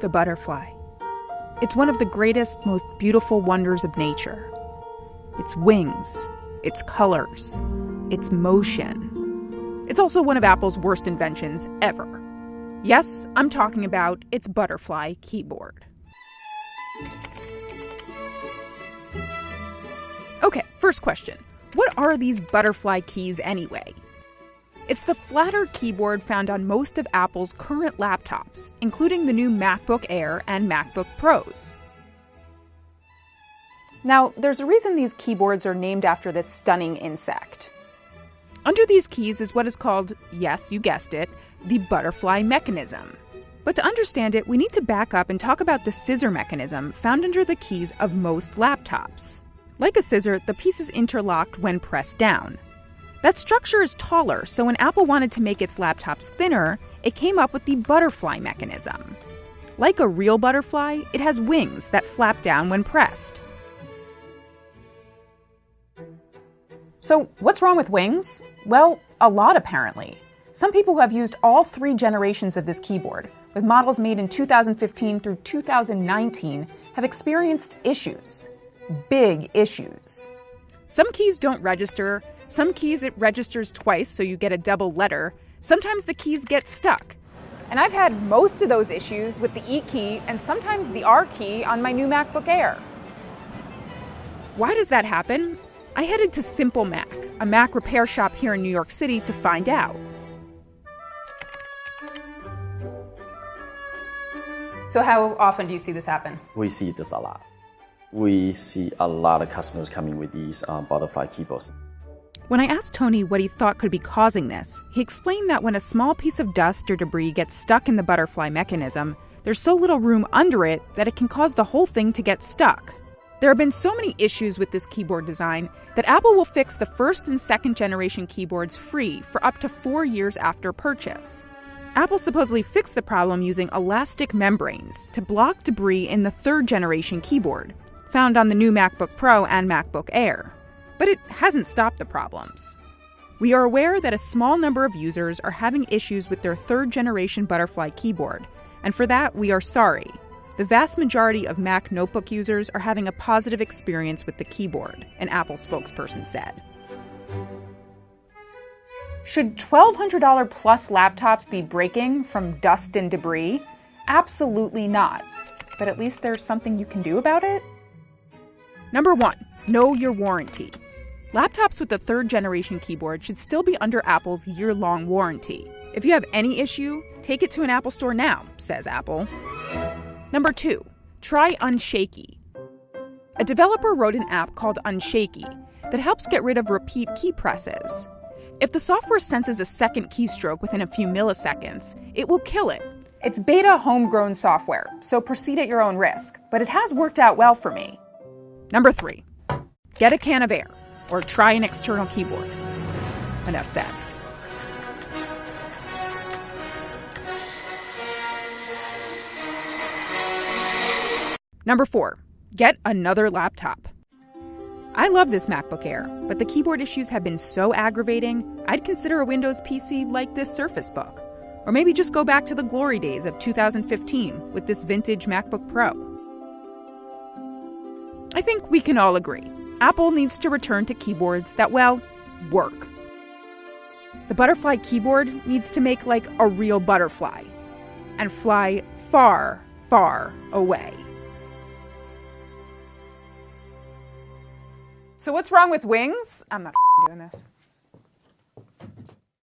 The butterfly. It's one of the greatest, most beautiful wonders of nature. Its wings, its colors, its motion. It's also one of Apple's worst inventions ever. Yes, I'm talking about its butterfly keyboard. Okay, first question. What are these butterfly keys anyway? It's the flatter keyboard found on most of Apple's current laptops, including the new MacBook Air and MacBook Pros. Now, there's a reason these keyboards are named after this stunning insect. Under these keys is what is called, yes, you guessed it, the butterfly mechanism. But to understand it, we need to back up and talk about the scissor mechanism found under the keys of most laptops. Like a scissor, the piece is interlocked when pressed down. That structure is taller, so when Apple wanted to make its laptops thinner, it came up with the butterfly mechanism. Like a real butterfly, it has wings that flap down when pressed. So, what's wrong with wings? Well, a lot apparently. Some people who have used all 3 generations of this keyboard, with models made in 2015 through 2019, have experienced issues. Big issues. Some keys don't register. Some keys it registers twice, so you get a double letter. Sometimes the keys get stuck. And I've had most of those issues with the E key and sometimes the R key on my new MacBook Air. Why does that happen? I headed to Simple Mac, a Mac repair shop here in New York City, to find out. So how often do you see this happen? We see this a lot. We see a lot of customers coming with these butterfly keyboards. When I asked Tony what he thought could be causing this, he explained that when a small piece of dust or debris gets stuck in the butterfly mechanism, there's so little room under it that it can cause the whole thing to get stuck. There have been so many issues with this keyboard design that Apple will fix the first and second generation keyboards free for up to 4 years after purchase. Apple supposedly fixed the problem using elastic membranes to block debris in the third generation keyboard, found on the new MacBook Pro and MacBook Air. But it hasn't stopped the problems. We are aware that a small number of users are having issues with their third generation butterfly keyboard, and for that we are sorry. The vast majority of Mac notebook users are having a positive experience with the keyboard, an Apple spokesperson said. Should $1,200 plus laptops be breaking from dust and debris? Absolutely not. But at least there's something you can do about it? Number 1, know your warranty. Laptops with the third generation keyboard should still be under Apple's year-long warranty. If you have any issue, take it to an Apple store now, says Apple. Number 2, try Unshaky. A developer wrote an app called Unshaky that helps get rid of repeat key presses. If the software senses a second keystroke within a few milliseconds, it will kill it. It's beta homegrown software, so proceed at your own risk, but it has worked out well for me. Number 3, get a can of air, or try an external keyboard. Enough said. Number 4, get another laptop. I love this MacBook Air, but the keyboard issues have been so aggravating, I'd consider a Windows PC like this Surface Book. Or maybe just go back to the glory days of 2015 with this vintage MacBook Pro. I think we can all agree. Apple needs to return to keyboards that, well, work. The butterfly keyboard needs to make like a real butterfly and fly far, far away. So what's wrong with wings? I'm not doing this.